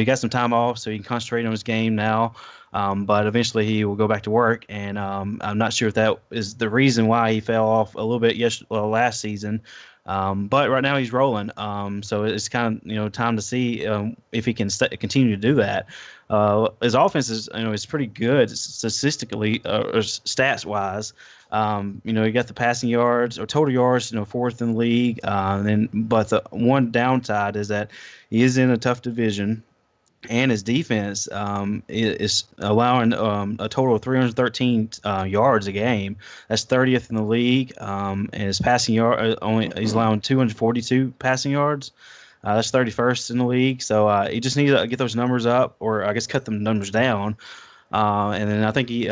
got some time off, so he can concentrate on his game now. But eventually he will go back to work, and I'm not sure if that is the reason why he fell off a little bit last season. But right now he's rolling. So it's kind of time to see if he can continue to do that. His offense is pretty good statistically or stats wise. He got the passing yards or total yards, 4th in the league. But the one downside is that he is in a tough division. And his defense is allowing a total of 313 yards a game. That's 30th in the league. And his passing yard he's allowing 242 passing yards. That's 31st in the league. So he just needs to get those numbers up, or I guess cut them numbers down. And then I think he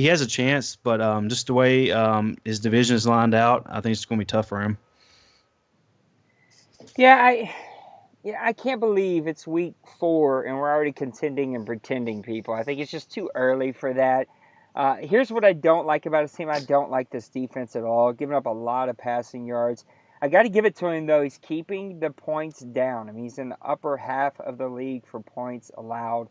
has a chance, but just the way his division is lined out, I think it's going to be tough for him. Yeah, I can't believe it's week 4 and we're already contending and pretending, people. I think it's just too early for that. Here's what I don't like about his team. I don't like this defense at all, giving up a lot of passing yards. I got to give it to him, though. He's keeping the points down. I mean, he's in the upper half of the league for points allowed.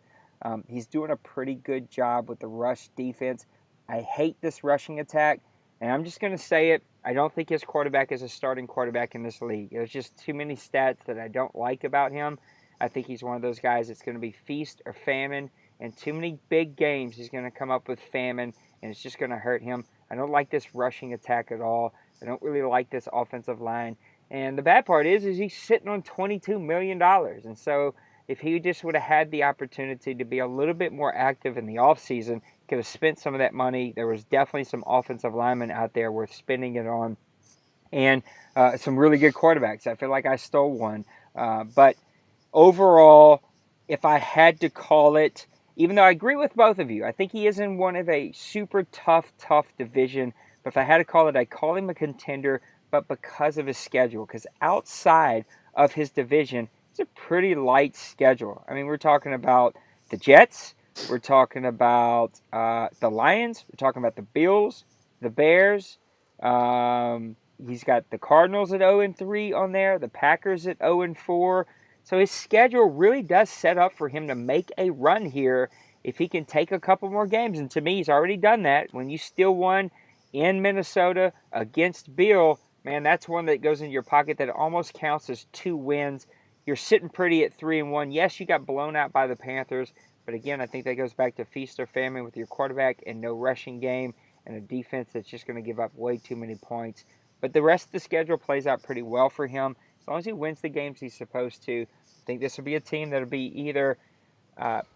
He's doing a pretty good job with the rush defense. I hate this rushing attack, and I'm just going to say it. I don't think his quarterback is a starting quarterback in this league. There's just too many stats that I don't like about him. I think he's one of those guys that's going to be feast or famine, and too many big games he's going to come up with famine, and it's just going to hurt him. I don't like this rushing attack at all. I don't really like this offensive line. And the bad part is he's sitting on $22 million. And so if he just would have had the opportunity to be a little bit more active in the offseason, could have spent some of that money. There was definitely some offensive linemen out there worth spending it on. And some really good quarterbacks. I feel like I stole one. But overall, if I had to call it, even though I agree with both of you, I think he is in one of a super tough division. But if I had to call it, I'd call him a contender, but because of his schedule. Because outside of his division, it's a pretty light schedule. I mean, we're talking about the Jets. We're talking about the Lions. We're talking about the Bills, the Bears. He's got the Cardinals at 0-3 on there, the Packers at 0-4. So his schedule really does set up for him to make a run here if he can take a couple more games. And to me, he's already done that. When you still won in Minnesota against Bill, man, that's one that goes in your pocket that almost counts as 2 wins. You're sitting pretty at 3-1. Yes, you got blown out by the Panthers, but again, I think that goes back to feast or famine with your quarterback and no rushing game and a defense that's just going to give up way too many points. But the rest of the schedule plays out pretty well for him. As long as he wins the games he's supposed to, I think this will be a team that will be either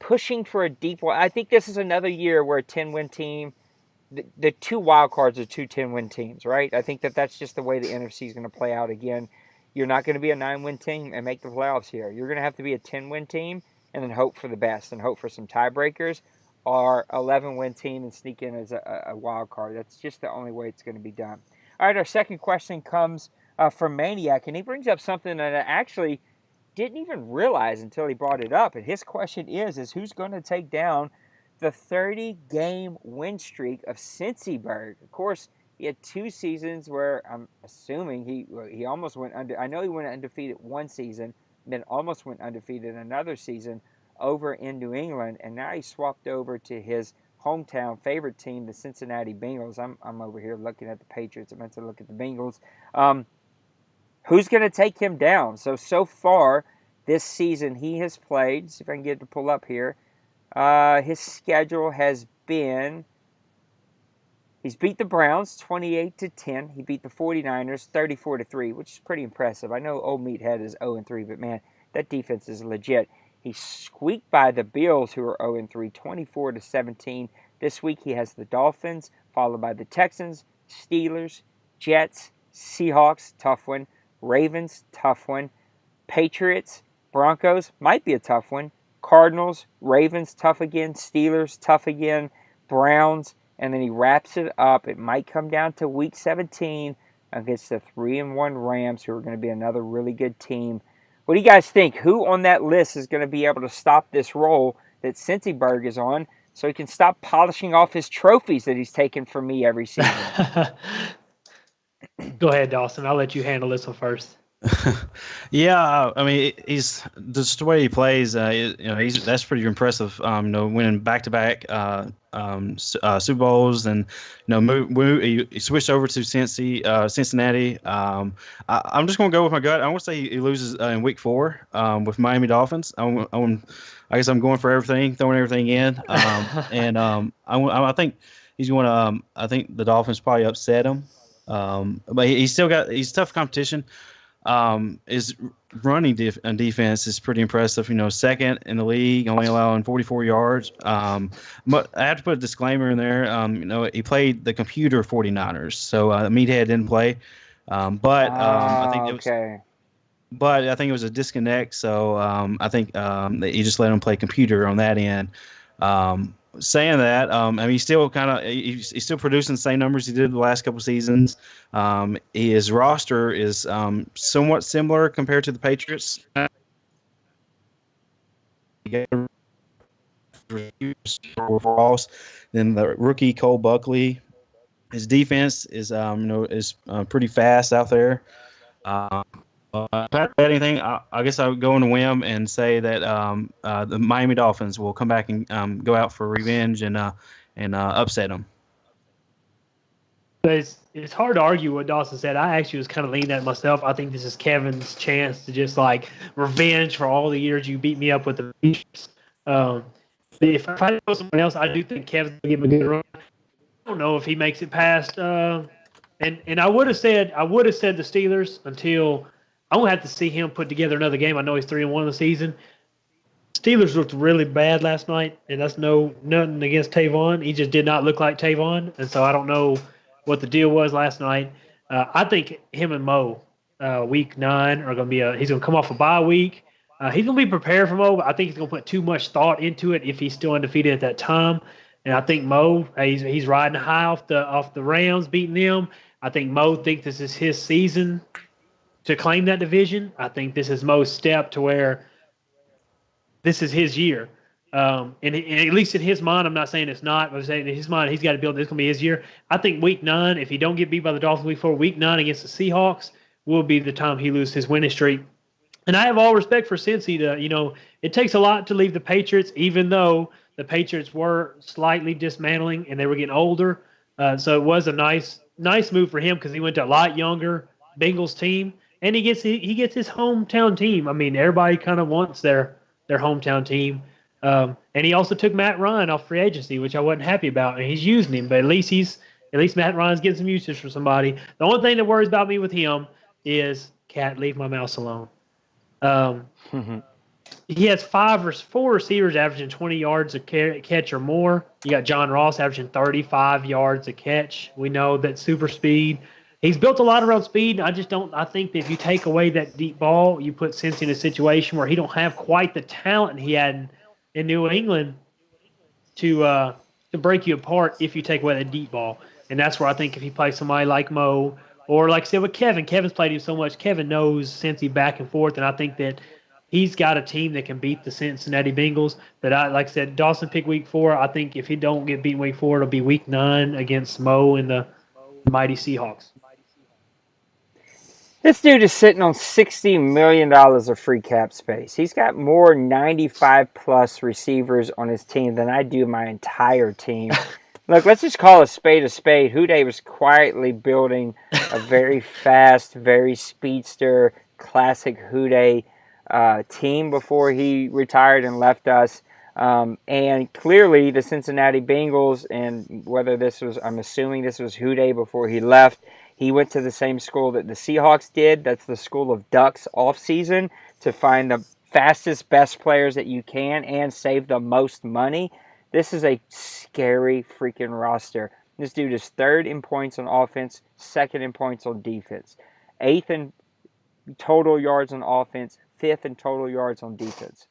pushing for a deep one. I think this is another year where a 10-win team, the 2 wild cards are 2 10-win teams, right? I think that's just the way the NFC is going to play out again. You're not going to be a 9-win team and make the playoffs here. You're going to have to be a 10-win team and then hope for the best and hope for some tiebreakers, or 11-win team and sneak in as a wild card. That's just the only way it's going to be done. All right, our second question comes from Maniac, and he brings up something that I actually didn't even realize until he brought it up. And his question is who's going to take down the 30-game win streak of Cincyburg? Of course, he had 2 seasons where I'm assuming he almost went under. I know he went undefeated one season, then almost went undefeated another season over in New England, and now he swapped over to his hometown favorite team, the Cincinnati Bengals. I'm over here looking at the Patriots. I meant to look at the Bengals. Who's going to take him down? So far this season he has played, see if I can get it to pull up here, his schedule has been, he's beat the Browns 28-10. He beat the 49ers 34-3, which is pretty impressive. I know Old Meathead is 0-3, but man, that defense is legit. He squeaked by the Bills, who are 0-3, 24-17. This week he has the Dolphins, followed by the Texans, Steelers, Jets, Seahawks, tough one. Ravens, tough one. Patriots, Broncos, might be a tough one. Cardinals, Ravens, tough again. Steelers, tough again. Browns, and then he wraps it up. It might come down to Week 17 against the 3-1 Rams, who are going to be another really good team. What do you guys think? Who on that list is going to be able to stop this roll that Cincyburg is on so he can stop polishing off his trophies that he's taken from me every season? Go ahead, Dawson. I'll let you handle this one first. Yeah, I mean, he's just the way he plays. That's pretty impressive. Winning back-to-back Super Bowls, and he switched over to Cincinnati. I'm just gonna go with my gut. I want to say he loses in Week 4 with Miami Dolphins. I guess I'm going for everything, throwing everything in, I think he's going to. I think the Dolphins probably upset him, but he's tough competition. His running defense is pretty impressive. Second in the league, only allowing 44 yards. But I have to put a disclaimer in there. He played the computer 49ers, so Meathead didn't play. I think it was. Okay. But I think it was a disconnect, so I think you just let him play computer on that end. Saying that, he's still he's still producing the same numbers he did the last couple seasons. His roster is somewhat similar compared to the Patriots. Then the rookie Cole Buckley. His defense is pretty fast out there. If I had anything, I guess I would go on a whim and say that the Miami Dolphins will come back and go out for revenge and upset them. But it's hard to argue what Dawson said. I actually was kind of leaning that myself. I think this is Kevin's chance to just like revenge for all the years you beat me up with the Chiefs. Um, if I know someone else, I do think Kevin's gonna give him a good run. I don't know if he makes it past. And I would have said the Steelers until I'm gonna have to see him put together another game. I know he's 3-1 in the season. Steelers looked really bad last night, and that's nothing against Tavon. He just did not look like Tavon, and so I don't know what the deal was last night. I think him and Mo, week 9, are going to be he's going to come off a bye week. He's going to be prepared for Mo, but I think he's going to put too much thought into it if he's still undefeated at that time. And I think Mo, he's riding high off the Rams beating them. I think Mo thinks this is his season to claim that division. I think this is Mo's step to where this is his year. And at least in his mind, I'm not saying it's not, but I'm saying in his mind, he's got to build this is going to be his year. I think week 9, if he don't get beat by the Dolphins week 4, week 9 against the Seahawks will be the time he loses his winning streak. And I have all respect for Cincy it takes a lot to leave the Patriots, even though the Patriots were slightly dismantling and they were getting older. So it was a nice move for him because he went to a lot younger Bengals team, and he gets his hometown team. I mean, everybody kind of wants their hometown team. And he also took Matt Ryan off free agency, which I wasn't happy about, and he's using him. But at least Matt Ryan's getting some usage for somebody. The only thing that worries about me with him is, cat, leave my mouse alone. He has 4 receivers averaging 20 yards a catch or more. You got John Ross averaging 35 yards a catch. We know that super speed. He's built a lot around speed. I think that if you take away that deep ball, you put Cincy in a situation where he don't have quite the talent he had in New England to break you apart if you take away that deep ball. And that's where I think if he plays somebody like Mo, or like I said with Kevin's played him so much, Kevin knows Cincy back and forth, and I think that he's got a team that can beat the Cincinnati Bengals. But like I said, Dawson picked week 4. I think if he don't get beaten week 4, it'll be week 9 against Mo and the mighty Seahawks. This dude is sitting on $60 million of free cap space. He's got more 95-plus receivers on his team than I do my entire team. Look, let's just call a spade a spade. Houday was quietly building a very fast, very speedster, classic Houday team before he retired and left us. And clearly the Cincinnati Bengals, and I'm assuming this was Houday before he left, he went to the same school that the Seahawks did. That's the school of Ducks off-season, to find the fastest, best players that you can and save the most money. This is a scary freaking roster. This dude is 3rd in points on offense, 2nd in points on defense, 8th in total yards on offense, 5th in total yards on defense,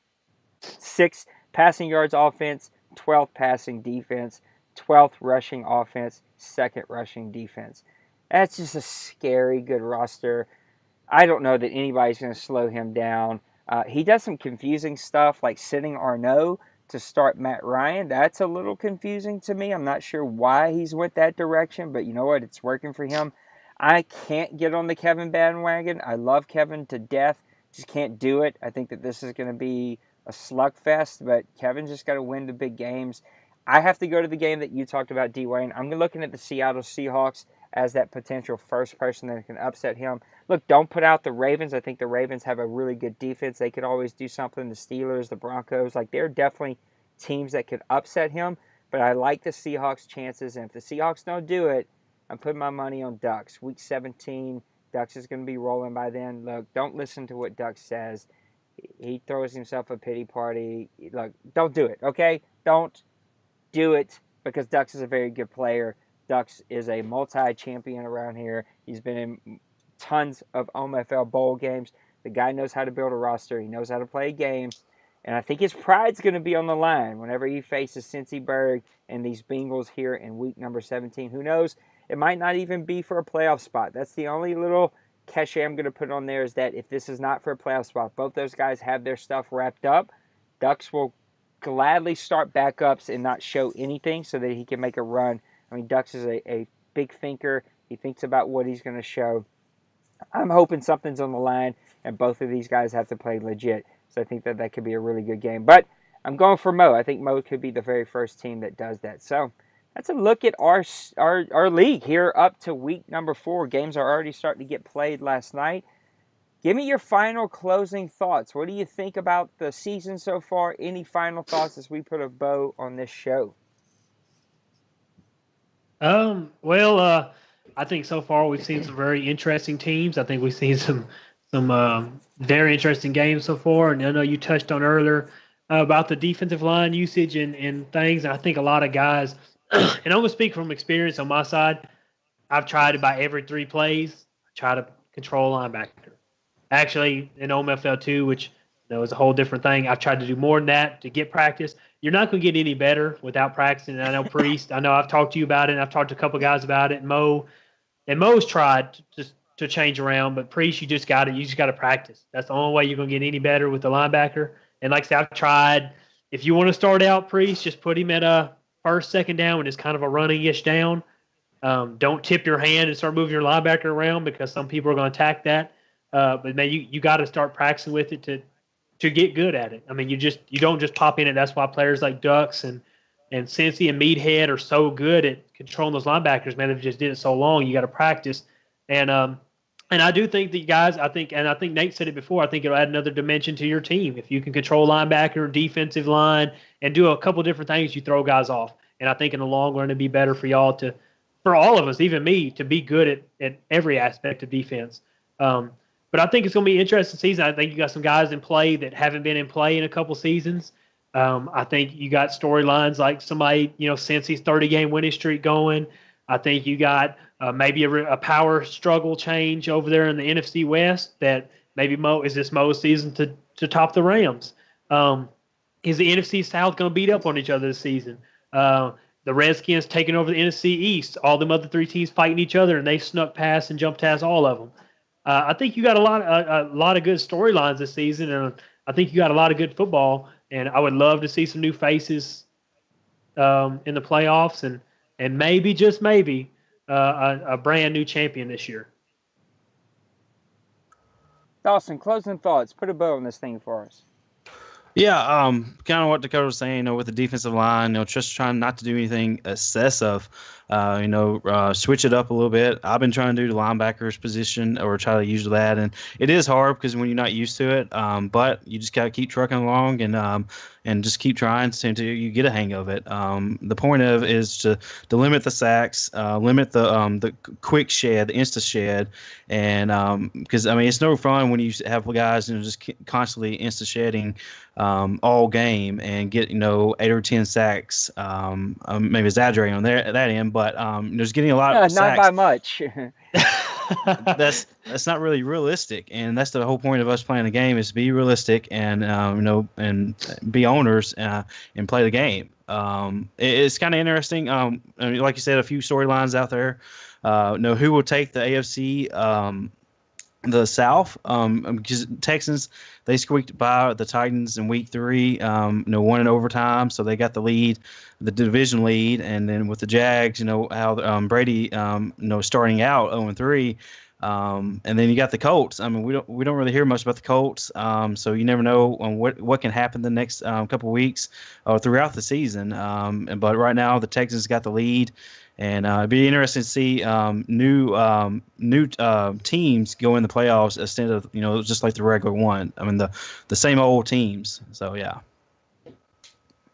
6th passing yards offense, 12th passing defense, 12th rushing offense, 2nd rushing defense. That's just a scary good roster. I don't know that anybody's going to slow him down. He does some confusing stuff like sitting Arnaud to start Matt Ryan. That's a little confusing to me. I'm not sure why he's went that direction, but you know what? It's working for him. I can't get on the Kevin bandwagon. I love Kevin to death. Just can't do it. I think that this is going to be a slugfest, but Kevin's just got to win the big games. I have to go to the game that you talked about, D-Wayne. I'm looking at the Seattle Seahawks as that potential first person that can upset him. Look, don't put out the Ravens. I think the Ravens have a really good defense. They could always do something. The Steelers, the Broncos, they're definitely teams that could upset him. But I like the Seahawks' chances, and if the Seahawks don't do it, I'm putting my money on Ducks. Week 17, Ducks is going to be rolling by then. Look, don't listen to what Ducks says. He throws himself a pity party. Look, don't do it, okay? Don't do it, because Ducks is a very good player. Ducks is a multi-champion around here. He's been in tons of OMFL bowl games. The guy knows how to build a roster. He knows how to play a game. And I think his pride's going to be on the line whenever he faces Cincyberg and these Bengals here in week number 17. Who knows? It might not even be for a playoff spot. That's the only little cachet I'm going to put on there, is that if this is not for a playoff spot, both those guys have their stuff wrapped up. Ducks will gladly start backups and not show anything so that he can make a run. I mean, Ducks is a big thinker. He thinks about what he's going to show. I'm hoping something's on the line, and both of these guys have to play legit. So I think that could be a really good game. But I'm going for Mo. I think Mo could be the very first team that does that. So that's a look at our league here up to week number 4. Games are already starting to get played last night. Give me your final closing thoughts. What do you think about the season so far? Any final thoughts as we put a bow on this show? Well, I think so far we've seen some very interesting teams. I think we've seen some very interesting games so far. And I know you touched on earlier about the defensive line usage and things. And I think a lot of guys, and I'm going to speak from experience on my side. I've tried about every 3 plays, try to control linebacker. Actually, in OMFL 2, which is a whole different thing, I've tried to do more than that to get practice. You're not going to get any better without practicing. And I know Priest, I know I've talked to you about it, and I've talked to a couple of guys about it. Mo's tried to change around, but Priest, you just got to practice. That's the only way you're going to get any better with the linebacker. And like I said, I've tried. If you want to start out, Priest, just put him at a first, second down when it's kind of a running-ish down. Don't tip your hand and start moving your linebacker around because some people are going to attack that. But man, you got to start practicing with it to get good at it. I mean, you don't just pop in it. That's why players like Ducks and Cincy and Meathead are so good at controlling those linebackers. Man, they've just did it so long. You got to practice. And I do think that guys, I think Nate said it before. I think it'll add another dimension to your team if you can control linebacker, defensive line, and do a couple different things. You throw guys off, and I think in the long run it'd be better for y'all for all of us, even me, to be good at every aspect of defense. But I think it's going to be an interesting season. I think you got some guys in play that haven't been in play in a couple seasons. I think you got storylines like somebody, Cincy's 30-game winning streak going. I think you got maybe a power struggle change over there in the NFC West that maybe is this Mo's season to top the Rams. Is the NFC South going to beat up on each other this season? The Redskins taking over the NFC East, all them other 3 teams fighting each other, and they snuck past and jumped past all of them. I think you got a lot of good storylines this season, and I think you got a lot of good football. And I would love to see some new faces in the playoffs, and maybe, just maybe, a brand new champion this year. Dawson, closing thoughts. Put a bow on this thing for us. Yeah, kind of what Dakota was saying, with the defensive line, just trying not to do anything excessive, switch it up a little bit. I've been trying to do the linebackers position or try to use that, and it is hard because when you're not used to it, but you just got to keep trucking along and just keep trying until you get a hang of it. The point of is to limit the sacks, limit the quick shed, the insta shed, and because it's no fun when you have guys just constantly insta shedding all game and get 8 or 10 sacks. Maybe exaggerating on that end, but there's getting a lot of sacks. Not by much. That's not really realistic, and that's the whole point of us playing the game is to be realistic and and be owners and play the game. It's kind of interesting. Like you said, a few storylines out there. Who will take the AFC? The South, because Texans, they squeaked by the Titans in week 3, won in overtime, so they got the lead, the division lead, and then with the Jags, how Brady, starting out 0-3, and then you got the Colts. We don't really hear much about the Colts, so you never know on what can happen the next couple weeks or throughout the season. But right now, the Texans got the lead. And it'd be interesting to see new teams go in the playoffs instead of just like the regular one. The same old teams. So yeah.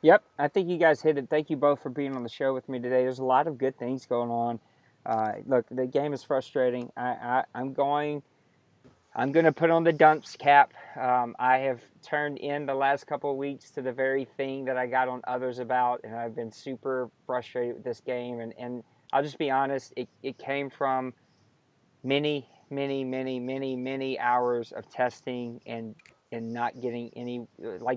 Yep, I think you guys hit it. Thank you both for being on the show with me today. There's a lot of good things going on. Look, the game is frustrating. I'm going to put on the dumps cap. I have turned in the last couple of weeks to the very thing that I got on others about, and I've been super frustrated with this game. And I'll just be honest, it came from many hours of testing and not getting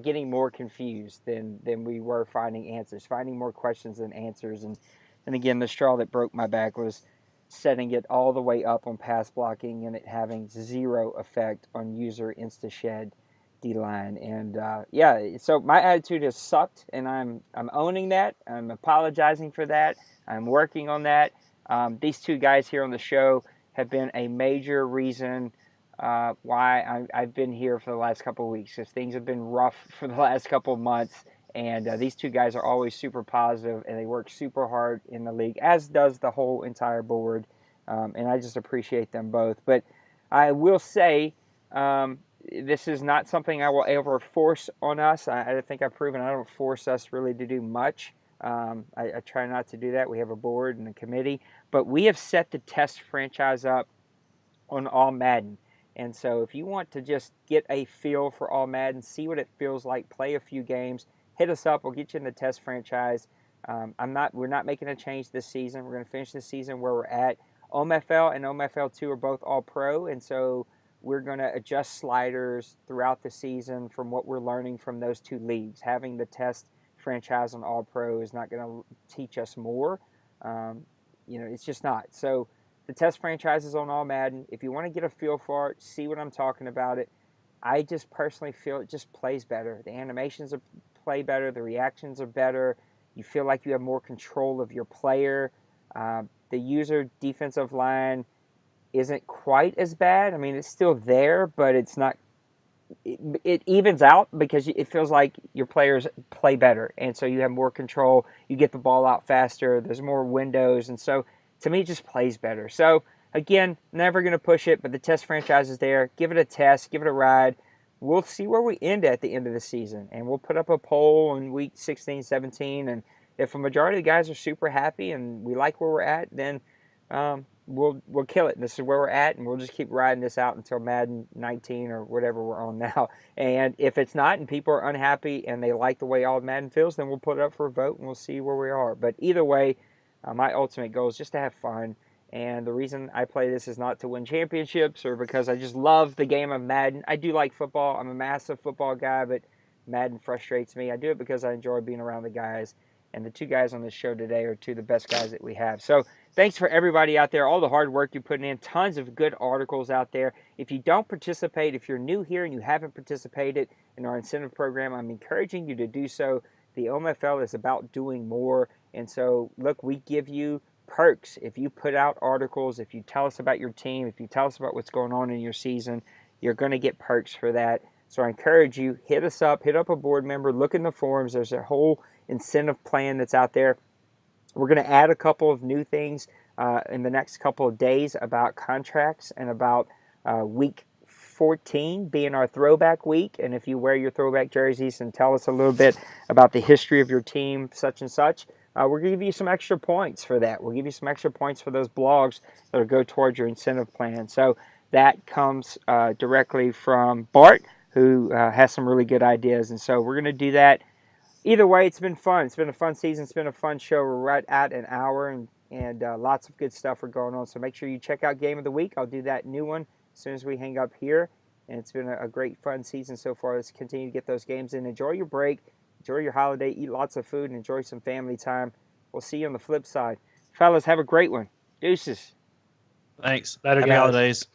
getting more confused than we were finding answers, finding more questions than answers. And again, the straw that broke my back was setting it all the way up on pass blocking and it having zero effect on user insta-shed D-line. And so my attitude has sucked, and I'm owning that. I'm apologizing for that. I'm working on that. These 2 guys here on the show have been a major reason why I've been here for the last couple of weeks, because things have been rough for the last couple of months. And these two guys are always super positive, and they work super hard in the league, as does the whole entire board. And I just appreciate them both. But I will say, this is not something I will ever force on us. I think I've proven I don't force us really to do much. I try not to do that. We have a board and a committee. But we have set the test franchise up on All Madden. And so if you want to just get a feel for All Madden, see what it feels like, play a few games, hit us up. We'll get you in the test franchise. We're not making a change this season. We're going to finish this season where we're at. OMFL and OMFL2 are both all pro, and so we're going to adjust sliders throughout the season from what we're learning from those two leagues. Having the test franchise on all pro is not going to teach us more. It's just not. So the test franchise is on All Madden. If you want to get a feel for it, see what I'm talking about it. I just personally feel it just plays better. The animations play better. The reactions are better. You feel like you have more control of your player. The user defensive line isn't quite as bad. I mean, it's still there, but it's not. It evens out because it feels like your players play better, and so you have more control. You get the ball out faster. There's more windows, and so to me, it just plays better. So again, never going to push it, but the test franchise is there. Give it a test. Give it a ride. We'll see where we end at the end of the season, and we'll put up a poll in week 16, 17, and if a majority of the guys are super happy and we like where we're at, then we'll kill it. This is where we're at, and we'll just keep riding this out until Madden 19 or whatever we're on now. And if it's not and people are unhappy and they like the way all Madden feels, then we'll put it up for a vote and we'll see where we are. But either way, my ultimate goal is just to have fun. And the reason I play this is not to win championships or because I just love the game of Madden. I do like football. I'm a massive football guy, but Madden frustrates me. I do it because I enjoy being around the guys. And the two guys on this show today are two of the best guys that we have. So thanks for everybody out there, all the hard work you're putting in, tons of good articles out there. If you don't participate, if you're new here and you haven't participated in our incentive program, I'm encouraging you to do so. The OMFL is about doing more. And so, look, we give you perks. If you put out articles, if you tell us about your team, if you tell us about what's going on in your season, you're going to get perks for that. So I encourage you, hit us up, hit up a board member, look in the forums. There's a whole incentive plan that's out there. We're going to add a couple of new things in the next couple of days about contracts and about week 14 being our throwback week. And if you wear your throwback jerseys and tell us a little bit about the history of your team, such and such, we're going to give you some extra points for that. We'll give you some extra points for those blogs that will go towards your incentive plan. So that comes directly from Bart, who has some really good ideas. And so we're going to do that. Either way, it's been fun. It's been a fun season. It's been a fun show. We're right at an hour, and lots of good stuff are going on. So make sure you check out Game of the Week. I'll do that new one as soon as we hang up here. And it's been a great, fun season so far. Let's continue to get those games in. Enjoy your break. Enjoy your holiday. Eat lots of food and enjoy some family time. We'll see you on the flip side. Fellas, have a great one. Deuces. Thanks. Later, Happy guys. holidays.